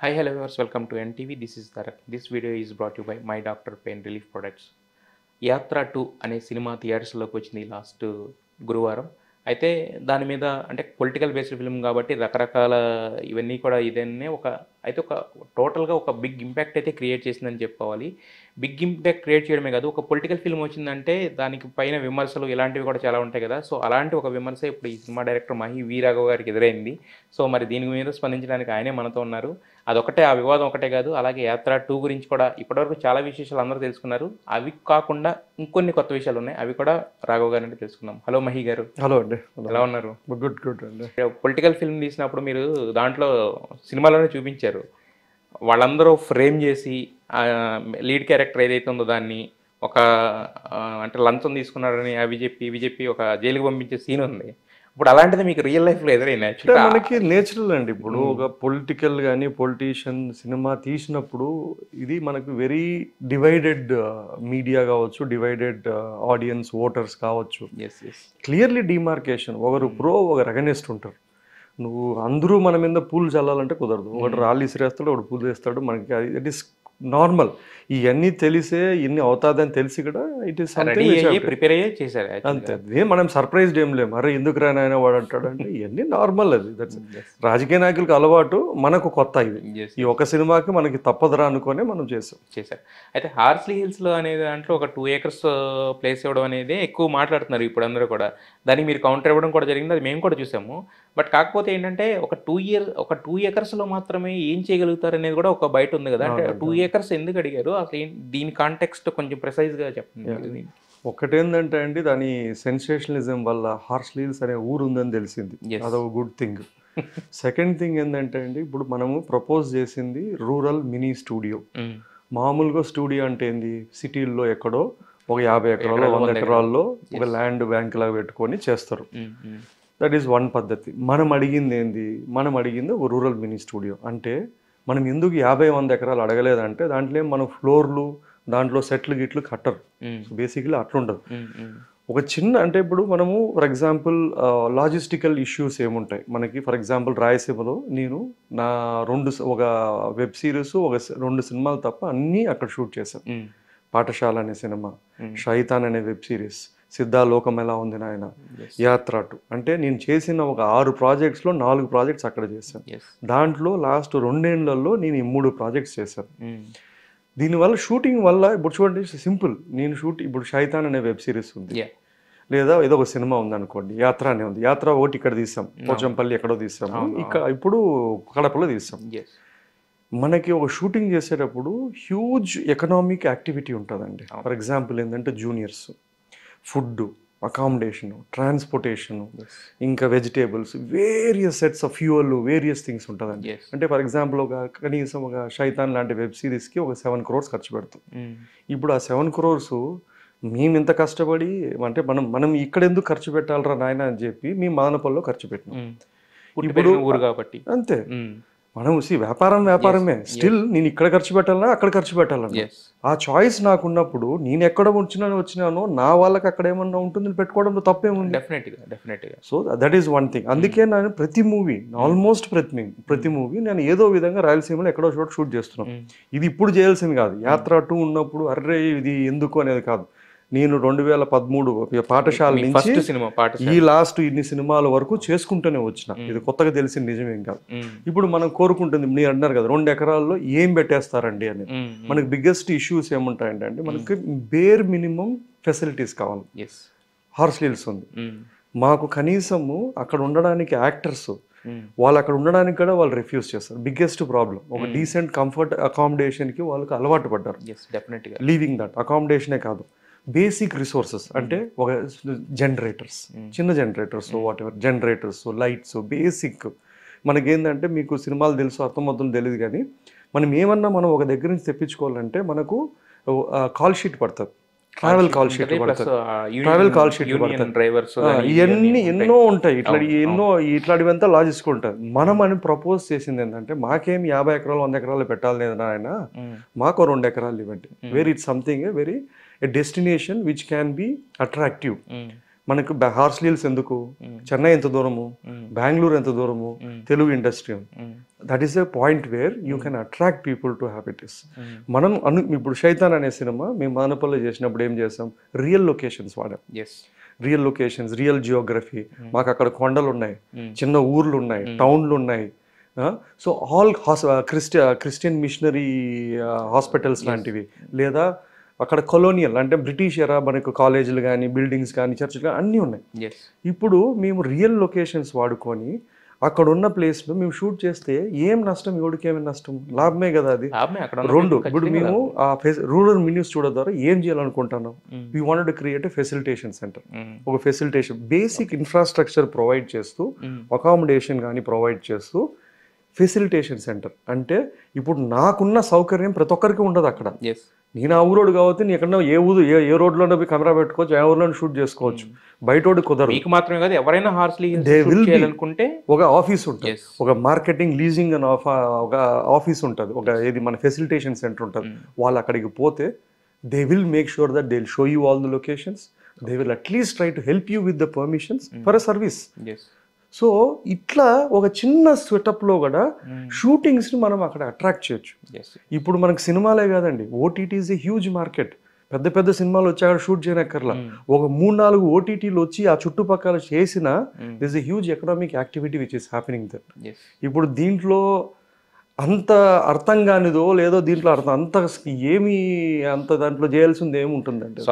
Hi, hello viewers. Welcome to NTV. This is Tarak. This video is brought to you by My Doctor Pain Relief Products. యాత్ర 2 అనే cinema థియేటర్స్‌లోకి వచ్చింది last గురువారం. అయితే దాని మీద అంటే పొలిటికల్ బేస్డ్ ఫిల్మ్ కాబట్టి రకరకాల ఇవన్నీ కూడా ఇదన్నే ఒక టోటల్‌గా ఒక బిగ్ ఇంపాక్ట్ అయితే క్రియేట్ చేసిందని చెప్పుకోవాలి. బిగ్ ఇంపాక్ట్ క్రియేట్ చేయడమే కాదు, ఒక పొలిటికల్ ఫిల్మ్ వచ్చిందంటే దానికి పైన విమర్శలు ఇలాంటివి కూడా చాలా ఉంటాయి కదా! సో, అలాంటి ఒక విమర్శ ఇప్పుడు ఈ సినిమా డైరెక్టర్ మహి వి. రాఘవ గారికి ఎదురైంది. సో, మరి దీని మీద స్పందించడానికి ఆయనే మనతో ఉన్నారు. అదొక్కటే ఆ వివాదం ఒకటే కాదు, అలాగే యాత్ర 2 గురించి కూడా ఇప్పటివరకు చాలా విశేషాలు అందరూ తెలుసుకున్నారు. అవి కాకుండా ఇంకొన్ని కొత్త విషయాలున్నాయి. అవి కూడా రాఘవ్ గారి నుండి తెలుసుకుందాం. హలో మహి గారు. హలో అండి. ఎలా ఉన్నారు? గుడ్ అండి. పొలిటికల్ ఫిల్మ్ తీసినప్పుడు మీరు దాంట్లో సినిమాలోనే చూపించారు. వాళ్ళందరూ ఫ్రేమ్ చేసి లీడ్ క్యారెక్టర్ ఏదైతే ఉందో దాన్ని ఒక అంటే లంచం తీసుకున్నారని అవి చెప్పి ఇవి చెప్పి ఒక జైలుకి పంపించే సీన్ ఉంది. ఇప్పుడు అలాంటిది మీకు రియల్ లైఫ్‌లో ఎదురైంది అంటే యాక్చువల్‌గా. మనకి నేచురల్ అండి. ఇప్పుడు ఒక పొలిటికల్ గానీ, పొలిటీషియన్ సినిమా తీసినప్పుడు ఇది మనకు వెరీ డివైడెడ్ మీడియా కావచ్చు, డివైడెడ్ ఆడియన్స్, ఓటర్స్ కావచ్చు. యెస్. యెస్. Clearly demarcation. ఒకరు ప్రో, ఒకరు అగెనిస్ట్ ఉంటారు. నువ్వు అందరూ మన మీద పూలు చల్లాలంటే కుదరదు. ఒకటి రాళ్ళు ఇసిరేస్తాడు, ఒకటి పూలు వేస్తాడు. మనకి ఇట్ ఈస్ నార్మల్. ఇవన్నీ తెలిసే ఇన్ని అవుతాదని తెలిసి కూడా ఇట్ ఈస్ రెడీ అయ్యి ప్రిపేర్ అయ్యి చేశారు అంతే. అదే మనం సర్ప్రైజ్డ్ ఏం లేము. అరే ఎందుకు రానాయన వాడు అంటాడు అంటే ఇవన్నీ నార్మల్. అది రాజకీయ నాయకులకు అలవాటు, మనకు కొత్త ఇది. ఈ ఒక సినిమాకి మనకి తప్పదురా అనుకునే మనం చేశారు. అయితే హార్స్లీ హిల్స్లో అనే దాంట్లో ఒక 2 acres ప్లేస్ ఇవ్వడం అనేది ఎక్కువ మాట్లాడుతున్నారు ఇప్పుడు అందరూ కూడా. దానికి మీరు కౌంటర్ ఇవ్వడం కూడా జరిగింది, అది మేము కూడా చూసాము. బట్ కాకపోతే ఏంటంటే ఒక 2 acresలో మాత్రమే ఏం చేయగలుగుతారు అనేది కూడా ఒక బయట ఉంది కదా. అంటే 2 acres ఎందుకు అడిగారు అసలు, దీని కాంటెక్స్ట్ కొంచెం ప్రిసైజ్గా చెప్పండి. ఒకటేందంటే అండి, దాని సెన్సేషనలిజం వల్ల హార్స్లీ హిల్స్ అనే ఊరు ఉందని తెలిసింది. అదొక గుడ్ థింగ్. సెకండ్ థింగ్ ఏంటంటే అండి, ఇప్పుడు మనము ప్రపోజ్ చేసింది రూరల్ మినీ స్టూడియో. మామూలుగా స్టూడియో అంటే ఏంది, సిటీల్లో ఎక్కడో ఒక 50 ఎకరాల్లో 100 ఎకరాల్లో ఒక ల్యాండ్ బ్యాంక్ లాగా పెట్టుకొని చేస్తారు. దట్ ఈస్ వన్ పద్ధతి. మనం అడిగింది ఒక రూరల్ మినీ స్టూడియో. అంటే మనం ఎందుకు 50-100 ఎకరాలు అడగలేదంటే దాంట్లో మనం ఫ్లోర్లు, దాంట్లో సెట్లు గిట్లు కట్టరు. బేసిక్లీ అట్లుండదు. ఒక చిన్న అంటే ఇప్పుడు మనము ఫర్ ఎగ్జాంపుల్ లాజిస్టికల్ ఇష్యూస్ ఏముంటాయి మనకి. ఫర్ ఎగ్జాంపుల్ రాయలసీమలో నేను ఒక వెబ్ సిరీస్, 2 సినిమాలు తప్ప అన్నీ అక్కడ షూట్ చేశాను. పాఠశాల అనే సినిమా, షైతాన్ అనే వెబ్ సిరీస్, సిద్ధాలోకం ఎలా ఉంది నాయన, యాత్ర 2. అంటే నేను చేసిన ఒక 6 ప్రాజెక్ట్స్లో 4 ప్రాజెక్ట్స్ అక్కడ చేశాను. దాంట్లో లాస్ట్ 2 ఏళ్లలో నేను 3 ప్రాజెక్ట్స్ చేశాను. దీనివల్ల షూటింగ్ వల్ల ఇప్పుడు చూడండి సింపుల్. ఇప్పుడు షైతాన్ అనే వెబ్ సిరీస్ ఉంది, లేదా ఏదో ఒక సినిమా ఉంది అనుకోండి, యాత్ర అనే ఉంది. యాత్ర 1 ఇక్కడ తీసాం, పోచంపల్లి ఎక్కడో తీసాము, ఇప్పుడు కడపలో తీసాం. మనకి ఒక షూటింగ్ చేసేటప్పుడు హ్యూజ్ ఎకనామిక్ యాక్టివిటీ ఉంటుందండి. ఫర్ ఎగ్జాంపుల్ ఏంటంటే జూనియర్స్, ఫుడ్, అకామిడేషను, ట్రాన్స్పోర్టేషను, ఇంకా vegetables, various sets of fuel, various things ఉంటుందండి. అంటే ఫర్ ఎగ్జాంపుల్ కనీసం ఒక షైతాన్ లాంటి వెబ్ సిరీస్కి ఒక 7 crores ఖర్చు పెడతాం. ఇప్పుడు ఆ 7 crores మేము ఇంత కష్టపడి అంటే మనం ఇక్కడ ఎందుకు ఖర్చు పెట్టాలరా నాయన అని చెప్పి మేము మదనపల్లిలో ఖర్చు పెట్టినాం. ఇప్పుడు ఊరు కాబట్టి అంతే. మనం వ్యాపారమే. స్టిల్ నేను ఇక్కడ ఖర్చు పెట్టాలన్నా అక్కడ ఖర్చు పెట్టాలన్నా ఆ చాయిస్ నాకు ఉన్నప్పుడు నేను ఎక్కడ వచ్చినానో నా వాళ్ళకి అక్కడ ఏమన్నా ఉంటుందని పెట్టుకోవడంలో తప్పేముంది. డెఫినెట్గా. So that is one thing. అందుకే నేను ప్రతి మూవీ, ఆల్మోస్ట్ ప్రతి మూవీ నేను ఏదో విధంగా రాయలసీమలో ఎక్కడో చోట షూట్ చేస్తున్నాను. ఇది ఇప్పుడు చేయాల్సింది కాదు. యాత్ర 2 ఉన్నప్పుడు అర్రే ఇది ఎందుకు అనేది కాదు. నేను 2013 పాఠశాల నుంచి ఈ లాస్ట్ ఇన్ని సినిమాల వరకు చేసుకుంటూనే వచ్చిన. ఇది కొత్తగా తెలిసిన నిజమేం కాదు. ఇప్పుడు మనం కోరుకుంటుంది, మీరు అన్నారు కదా 2 ఎకరాల్లో ఏం పెట్టేస్తారండి అని. మనకి బిగ్గెస్ట్ ఇష్యూస్ ఏముంటాయంటే మనకి బేర్ మినిమం ఫెసిలిటీస్ కావాలి. హార్స్లీ హిల్స్ ఉంది, మాకు కనీసము అక్కడ ఉండడానికి యాక్టర్స్ వాళ్ళు అక్కడ ఉండడానికి కూడా వాళ్ళు రిఫ్యూజ్ చేస్తారు. Biggest problem. ఒక డీసెంట్ కంఫర్ట్ అకామిడేషన్కి వాళ్ళకి అలవాటు పడ్డారు. లీవింగ్ దట్ అకామిడేషనే కాదు, బేసిక్ రిసోర్సెస్ అంటే ఒక జనరేటర్స్, చిన్న generators, what ever generators, lights, basic. మనకేంటంటే మీకు సినిమాలు తెలుసు, అర్థమవుతుందో తెలియదు, కానీ మనం ఒక దగ్గర నుంచి తెప్పించుకోవాలంటే మనకు కాల్ షీట్ పడుతుంది, ట్రావెల్ కాల్ షీట్ పడుతుంది. ఇవన్నీ ఎన్నో ఉంటాయి. ఇట్లాంటివంతా లాజిస్టిక్ ఉంటుంది. మనం ప్రపోజ్ చేసింది ఏంటంటే మాకేం 50 ఎకరాలు 100 ఎకరాలు పెట్టాలి లేదా ఆయన, మాకు 2 ఎకరాలు ఇవ్వండి. Very it's something very a destination which can be attractive. మనకు హార్స్లీ హిల్స్ ఎందుకు, చెన్నై ఎంత దూరము, బెంగళూరు ఎంత దూరము, Telugu industry. That is a point where you can attract people to habitats. మనం ఇప్పుడు శైతాన్ అనే సినిమా మేము మానపల్లి చేసినప్పుడు ఏం చేసాం, రియల్ లొకేషన్స్ వాడాం. Real locations, real geography. మాకు అక్కడ కొండలు ఉన్నాయి, చిన్న ఊర్లు ఉన్నాయి, టౌన్లు ఉన్నాయి. So all Christian missionary hospitals లాంటివి, లేదా అక్కడ కొలోనియల్ అంటే బ్రిటిష్ ఎరా మనకు కాలేజీలు కానీ బిల్డింగ్స్ కానీ చర్చిలు కానీ అన్నీ ఉన్నాయి. ఇప్పుడు మేము రియల్ లొకేషన్స్ వాడుకొని అక్కడ ఉన్న ప్లేస్లో మేము షూట్ చేస్తే ఏం నష్టం, ఎవరికి ఏమైనా నష్టం, లాభమే కదా అది. రెండు, ఇప్పుడు మేము ఆ రూరల్ మినీ స్టూడియో ద్వారా ఏం చేయాలనుకుంటున్నాం, we wanted to create a facilitation centre. ఒక ఫెసిలిటేషన్ బేసిక్ ఇన్ఫ్రాస్ట్రక్చర్ ప్రొవైడ్ చేస్తూ, అకామిడేషన్ కానీ ప్రొవైడ్ చేస్తూ ఫెసిలిటేషన్ సెంటర్. అంటే ఇప్పుడు నాకున్న సౌకర్యం ప్రతి ఒక్కరికి ఉండదు అక్కడ. నేను ఆ ఊరోడు కాబట్టి నీ ఎక్కడ ఏ రోడ్లో కెమెరా పెట్టుకోవచ్చు, ఏ ఊర్లో షూట్ చేసుకోవచ్చు. బయటోడు కుదరదు. మీకు మాత్రమే కాదు, ఎవరైనా అనుకుంటే ఒక ఆఫీస్ ఉంటుంది, ఒక మార్కెటింగ్ లీజింగ్ అని ఒక ఆఫీస్ ఉంటుంది, ఒక ఏది మన ఫెసిలిటేషన్ సెంటర్ ఉంటుంది. వాళ్ళు అక్కడికి పోతే they will make sure that they will show you all the locations, they will at least try to help you with the permissions for a service. So ఇట్లా ఒక చిన్న సెటప్లో కూడా షూటింగ్స్ని మనం అక్కడ అట్రాక్ట్ చేయొచ్చు. ఇప్పుడు మనకు సినిమాలే కాదండి, OTT is a huge market. పెద్ద పెద్ద సినిమాలు వచ్చి అక్కడ షూట్ చేయనక్కర్లా, ఒక 3-4 ఓటీటీలు వచ్చి ఆ చుట్టుపక్కల చేసిన this a huge economic activity which is happening that. ఇప్పుడు దీంట్లో అంత అర్థం కానిదో లేదో దీంట్లో అంత ఏమి అంత దాంట్లో చేయాల్సింది ఏమి ఉంటుందంటే